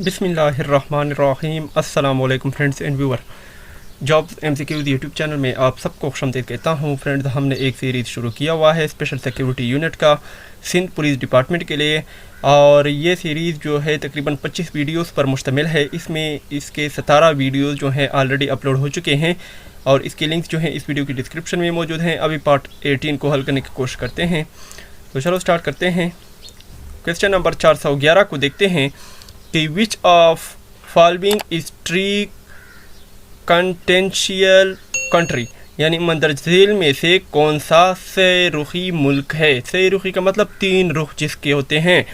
बिस्मिल्लाहिर्रहमानिर्रहीम। अस्सलाम वालेकुम friends and viewer. Jobs MCQs YouTube channel में आप सबको खुशामदीद कहता हूँ। फ्रेंड्स, हमने एक सीरीज़ शुरू किया हुआ है स्पेशल सिक्योरिटी यूनिट का सिंध पुलिस डिपार्टमेंट के लिए, और ये सीरीज़ जो है तकरीबन 25 वीडियोस पर मुश्तमिल है। इसमें इसके 17 वीडियोस जो हैं ऑलरेडी अपलोड हो चुके हैं और इसके लिंक्स जो हैं इस वीडियो की डिस्क्रिप्शन में मौजूद हैं। अभी पार्ट 18 को हल करने की कोशिश करते हैं, तो चलो स्टार्ट करते हैं। क्वेश्चन नंबर 411 को देखते हैं कि which of following is transcontinental country, यानी मंदरज झील में से कौन सा सैरुखी मुल्क है। सैरुखी का मतलब 3 रुख जिसके होते हैं।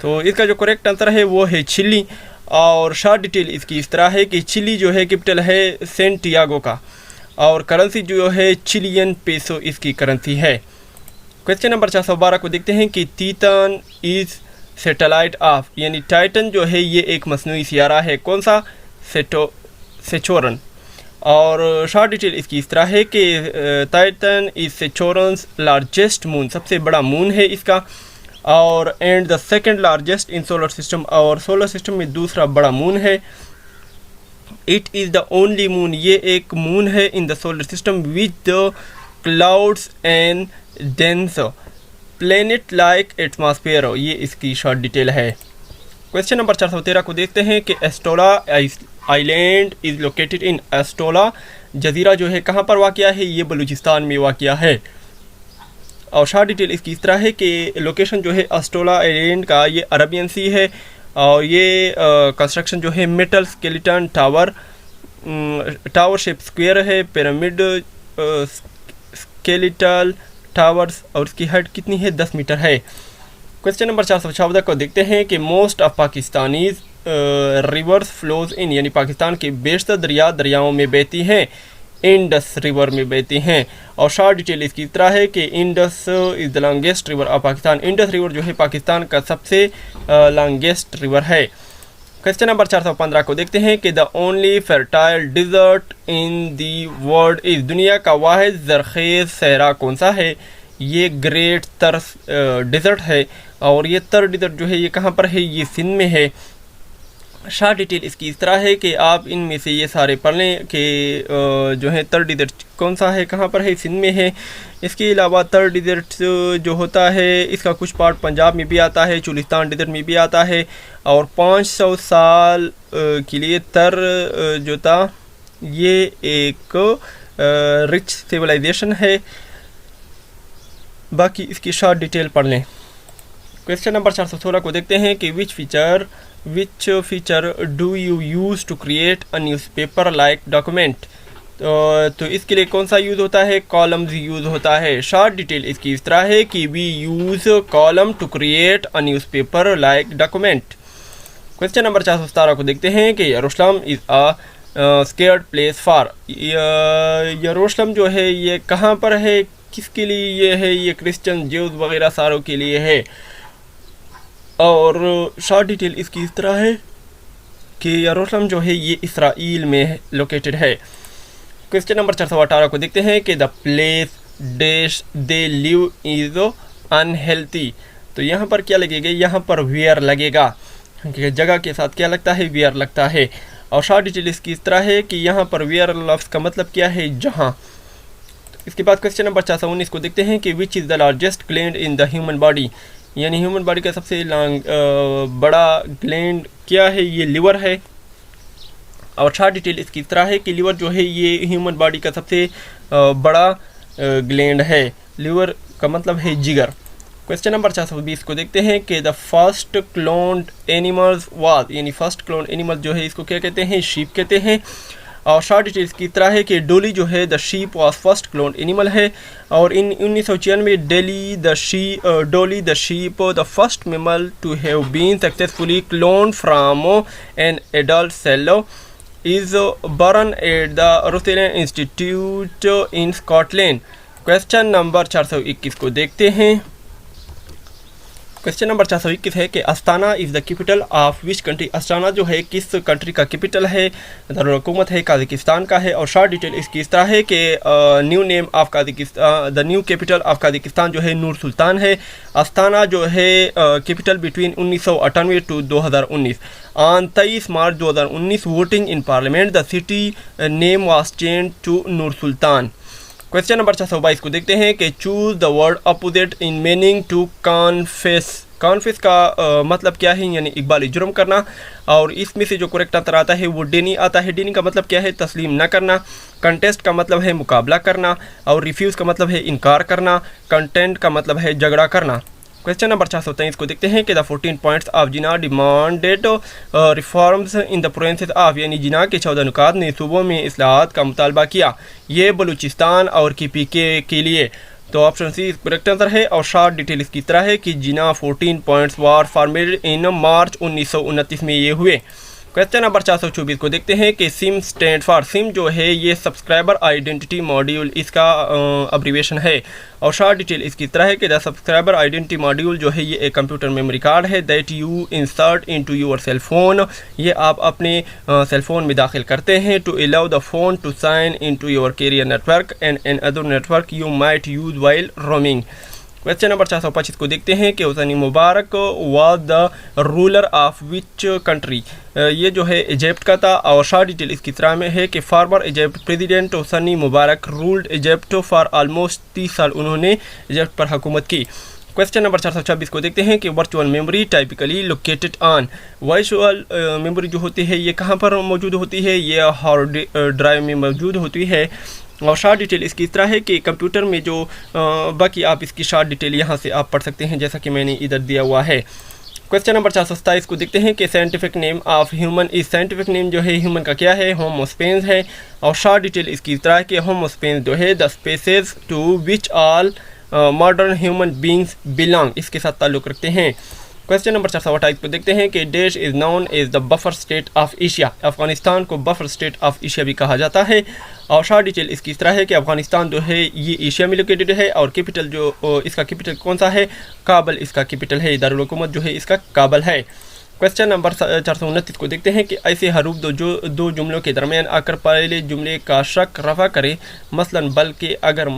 तो इसका जो करेक्ट आंसर है वो है चिली। और शॉर्ट डिटेल इसकी इस तरह है कि चिली जो है कैपिटल है सेंटियागो का, और करेंसी जो है चिलियन पेसो इसकी करेंसी है। क्वेश्चन नंबर 412 को देखते हैं कि टाइटन इज सैटेलाइट ऑफ, यानी टाइटन जो है ये एक मसनूई सियारा है। कौन सा? सेचोरन। और शॉर्ट डिटेल इसकी इस तरह है कि Titan is Saturn's largest moon, सबसे बड़ा मून है इसका, और and the second largest in solar system, और सोलर सिस्टम में दूसरा बड़ा मून है। It is the only moon, ये एक मून है in the solar system with the clouds and dense planet like atmosphere, ये इसकी शॉर्ट डिटेल है। क्वेश्चन नंबर 413 को देखते हैं कि Astola island is located in Astola, जजीरा जो है कहाँ पर वाक़या है, ये बलूचिस्तान में वाक़या है। और शॉर्ट डिटेल इसकी इस तरह है कि लोकेशन जो है एस्टोला आइलैंड का ये अरबियन सी है, और ये कंस्ट्रक्शन जो है metal skeleton tower shape square है, पिरामिड स्केलेटल टावर्स, और इसकी हाइट कितनी है? 10 मीटर है। क्वेश्चन नंबर 414 को देखते हैं कि most of Pakistanis reverse flows in, यानी पाकिस्तान के बेशतर दरियाओं में बहती हैं, इंडस रिवर में बहती हैं। और शॉर्ट डिटेल इसकी तरह है कि Indus is the longest river of Pakistan, Indus river जो है पाकिस्तान का सबसे लॉन्गेस्ट रिवर है। क्वेश्चन नंबर 415 को देखते हैं कि the only fertile desert in the world is, दुनिया का वाहिद ज़रख़ेज़ सहरा कौन सा है? ये ग्रेट तर डिज़र्ट है, और ये तर डिज़र्ट जो है ये कहाँ पर है? ये सिंध में है। शॉर्ट डिटेल इसकी इस तरह है कि आप इनमें से ये सारे पढ़ लें कि जो है तर डिज़र्ट कौन सा है, कहाँ पर है? सिंध में है। इसके अलावा तर डिज़र्ट जो होता है इसका कुछ पार्ट पंजाब में भी आता है, चुलिस्तान डिज़र्ट में भी आता है, और 500 साल के लिए तर जो था ये एक रिच सिविलाइजेशन है। बाकी इसकी शॉर्ट डिटेल पढ़ लें। क्वेश्चन नंबर 416 को देखते हैं कि which feature do you use to create a newspaper like document, तो इसके लिए कौन सा यूज़ होता है? कॉलम्स यूज़ होता है। शॉर्ट डिटेल इसकी इस तरह है कि we use column to create a newspaper like document. Question number 417 को देखते हैं कि यरूशलेम is a sacred place for, यरूशलेम जो है ये कहाँ पर है, किसके लिए ये है? ये क्रिश्चियन, ज्यूज वगैरह सारों के लिए है। और शॉर्ट डिटेल इसकी इस तरह है कि यरूशलेम जो है ये इसराइल में लोकेटेड है। क्वेश्चन नंबर 418 को देखते हैं कि the place dash they live is unhealthy, तो यहाँ पर क्या लगेगा? यहाँ पर वेयर लगेगा, क्योंकि जगह के साथ क्या लगता है? वेयर लगता है। और शॉर्ट डिटेल इसकी इस तरह है कि यहाँ पर वेयर लफ्ज़ का मतलब क्या है? जहाँ। इसके बाद क्वेश्चन नंबर 419 को देखते हैं कि which is the largest gland in the human body, यानी ह्यूमन बॉडी का सबसे बड़ा ग्लैंड क्या है? ये लिवर है। और शॉर्ट डिटेल इसकी तरह है कि लिवर जो है ये ह्यूमन बॉडी का सबसे बड़ा ग्लैंड है। लिवर का मतलब है जिगर। क्वेश्चन नंबर 420 को देखते हैं कि the first cloned animals was, यानी फर्स्ट क्लोन्ड एनिमल जो है इसको क्या कहते हैं? शीप कहते हैं। और शॉर्ट डिटेल्स की तरह है कि डोली जो है the sheep was first cloned animal है, और in 1996 Dolly the sheep the first mammal to have been successfully cloned from an adult cell is born at the Roslin institute in Scotland. Question number 421 को देखते हैं। Question number 421 है कि Astana is the capital of which country. Astana जो है किस country का capital है, दारुल-हुकूमत है, काज़ाकिस्तान का है। और शॉर्ट डिटेल इसकी इस तरह है कि new name of Kazakhstan, the new capital of Kazakhstan जो है नूर सुल्तान है। अस्ताना जो है capital between 1998 to 2019। On 23 March 2019 voting in parliament the city name was change to Nur Sultan. Question number 422 को देखते हैं कि choose the word opposite in meaning to confess. Confess का मतलब क्या है, यानी इकबाल जुर्म करना। और इसमें से जो करेक्ट आंसर आता है वो डेनी आता है। डेनी का मतलब क्या है, तस्लीम न करना। कंटेस्ट का मतलब है मुकाबला करना। और रिफ्यूज़ का मतलब है इनकार करना। कंटेंट का मतलब है झगड़ा करना। क्वेश्चन नंबर 423 को देखते हैं कि the 14 points of Jinnah demanded reforms in the provinces of, यानी जिना के 14 नुकात ने सूबों में इस्लाहात का मुतालबा किया। ये बलूचिस्तान और KPK के लिए। तो ऑप्शन सी करेक्ट आंसर है। और शॉर्ट डिटेल इसकी तरह है कि जिना 14 पॉइंट्स वार फॉर्मेटेड इन मार्च 1929 में ये हुए। क्वेश्चन नंबर 424 को देखते हैं कि सिम स्टैंड फॉर। सिम जो है ये सब्सक्राइबर आइडेंटिटी मॉड्यूल इसका अब्रीविएशन है। और शॉर्ट डिटेल इसकी तरह है कि द सब्सक्राइबर आइडेंटिटी मॉड्यूल जो है ये एक कंप्यूटर मेमोरी कार्ड है that you insert into your cell phone. ये आप अपने सेल फोन में दाखिल करते हैं to allow the phone to sign into your carrier network and another network you might use while roaming. Question number 425 को देखते हैं कि Hosni Mubarak was the ruler of which country. ये जो है इजिप्ट का था। और शॉर्ट डिटेल इसकी तरह में है कि former Egypt president Hosni Mubarak ruled Egypt for almost 30 साल उन्होंने इजिप्ट पर हुकूमत की। क्वेश्चन नंबर 426 को देखते हैं कि virtual memory typically located on. Virtual memory जो होती है ये कहाँ पर मौजूद होती है, ये हार्ड ड्राइव में मौजूद होती है। और शॉर्ट डिटेल इसकी इस तरह है कि कंप्यूटर में जो बाकी आप इसकी शॉर्ट डिटेल यहाँ से आप पढ़ सकते हैं जैसा कि मैंने इधर दिया हुआ है। क्वेश्चन नंबर 427 को देखते हैं कि साइंटिफिक नेम ऑफ ह्यूमन। इस साइंटिफिक नेम जो है ह्यूमन का क्या है, होमो सेपियंस है। और शॉर्ट डिटेल इसकी इस तरह है कि होमो सेपियंस जो है the species to which all modern human beings belong, इसके साथ ताल्लुक़ रखते हैं। क्वेश्चन नंबर 428 को देखते हैं कि देश is known as the buffer state of Asia. Afghanistan को बफर स्टेट ऑफ एशिया भी कहा जाता है। और शॉर्ट डिटेल इसकी इस तरह है कि अफगानिस्तान जो है ये एशिया में लोकेटेड है। और कैपिटल जो इसका कैपिटल कौन सा है, काबल इसका कैपिटल है। दारुल हुकूमत जो है इसका काबल है। क्वेश्चन नंबर 429 को देखते हैं कि ऐसे हरूफ दो जुमलों के दरमियान आकर पहले जुमले का शक रफा करे, मसलन बल्कि, अगर,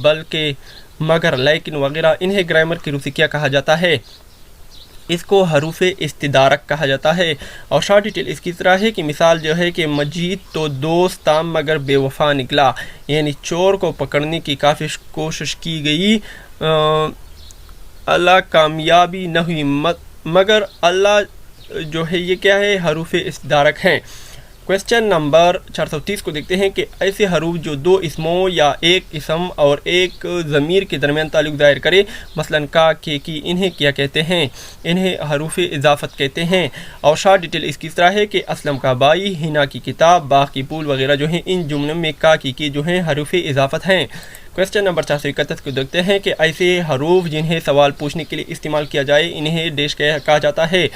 बल्कि, मगर, लेकिन वगैरह, इन्हें ग्रामर की रूप से क्या कहा जाता है, इसको हरूफ इस्तिदारक कहा जाता है। और शॉर्ट डिटेल इसकी तरह है कि मिसाल जो है कि मजीद तो दोस्त था मगर बेवफा निकला, यानी चोर को पकड़ने की काफ़ी कोशिश की गई, अल्लाह कामयाबी न हुई, मगर अल्लाह जो है ये क्या है, हरूफ इस्तिदारक हैं। क्वेश्चन नंबर 430 को देखते हैं कि ऐसे हरूफ जो दो इसमों या एक इसम और एक ज़मीर के दरमियान ताल्लुक़ ज़ाहिर करे, मसलन का, के, की, इन्हें क्या कहते हैं, इन्हें हरूफ इजाफ़त कहते हैं। और शॉर्ट डिटेल इसकी तरह है कि असलम का बाई, हिना की किताब, बाग की पुल वगैरह जो हैं इन जुमलों में का, की जो हैं हरूफ इजाफ़त हैं। क्वेश्चन नंबर 431 को देखते हैं कि ऐसे हरूफ जिन्हें सवाल पूछने के लिए इस्तेमाल किया जाए इन्हें देश कहा जाता है,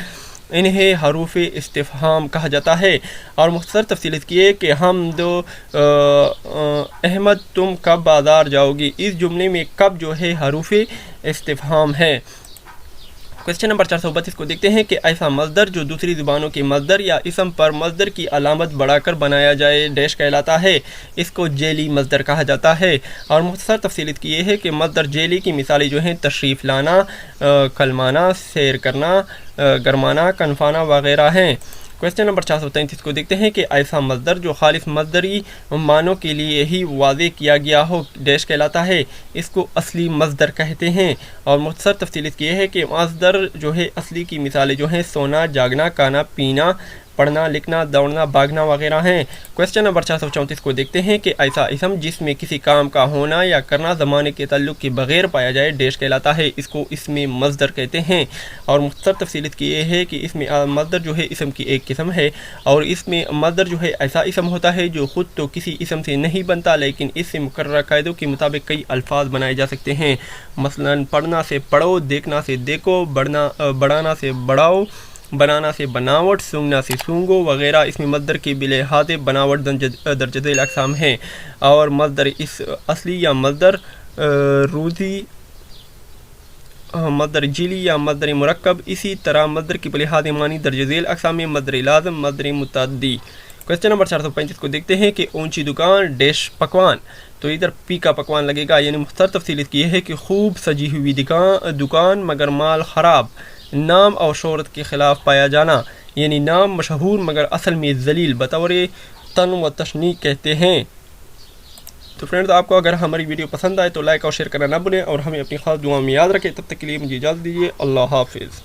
इन्हें हरूफ इस्तिफ़हाम कहा जाता है। और मुख्तसर तफसील इसकी है कि हम दो अहमद तुम कब बाज़ार जाओगी, इस जुमले में कब जो है हरूफ इस्तिफ़हाम है। क्वेश्चन नंबर 432 को देखते हैं कि ऐसा मज़दर जो दूसरी ज़ुबानों के मज़दर या इसम पर मज़दर की अलामत बढ़ाकर बनाया जाए डैश कहलाता है, इसको जेली मज़दर कहा जाता है। और मुख्तसर तफसील इसकी ये है कि मज़दर जेली की मिसालें जो हैं तशरीफ़ लाना, कलमाना, सैर करना, गरमाना, कनफाना वगैरह हैं। क्वेश्चन नंबर 433 को देखते हैं कि ऐसा मज़दर जो खालिस मज़दरी मानों के लिए ही वाज़े किया गया हो डैश कहलाता है, इसको असली मज़दर कहते हैं। और मुख्तसर तफसील इसकी है कि मज़दर जो है असली की मिसालें जो हैं सोना, जागना, खाना, पीना, पढ़ना, लिखना, दौड़ना, भागना वगैरह हैं। क्वेश्चन नंबर 434 को देखते हैं कि ऐसा इसम जिसमें किसी काम का होना या करना ज़माने के ताल्लुक़ के बग़ैर पाया जाए डैश कहलाता है, इसको इसमें मज़दर कहते हैं। और मुख्तसर तफसील की ये है कि इसमें मज़दर जो है इसम की एक किस्म है। और इसमें मज़दर जो है ऐसा इसम होता है जो ख़ुद तो किसी इसम से नहीं बनता, लेकिन इससे मुकर्रर कायदों के मुताबिक कई अल्फाज बनाए जा सकते हैं। मसलन पढ़ना से पढ़ो, देखना से देखो, बढ़ाना से बढ़ाओ, बनाना से बनावट, सूंघना से सूंघो वगैरह। इसमें मज़दर के बिलिहाज़ बनावट दर्जज़ेल अक़साम हैं। और मज़दर इस असली या मज़दर रूज़ी मदर जिली या मदर मुरक्कब। इसी तरह मदर की बलिहाद मानी दर्ज झेल अक़साम में मदर लाज़िम, मदर मुतअद्दी। क्वेश्चन नंबर 435 को देखते हैं कि ऊंची दुकान डैश पकवान। तो इधर पी का पकवान लगेगा, यानी मुख्तर तफसील इसकी है कि खूब सजी हुई दुकान मगर माल ख़राब, नाम और शोहरत के ख़िलाफ़ पाया जाना, यानी नाम मशहूर मगर असल में जलील, बतौर तन व तशनी कहते हैं। तो फ्रेंड्स, आपको अगर हमारी वीडियो पसंद आए तो लाइक और शेयर करना ना भूलें और हमें अपनी खास दुआ में याद रखें। तब तक के लिए मुझे इजाज़त दीजिए। अल्लाह हाफिज़।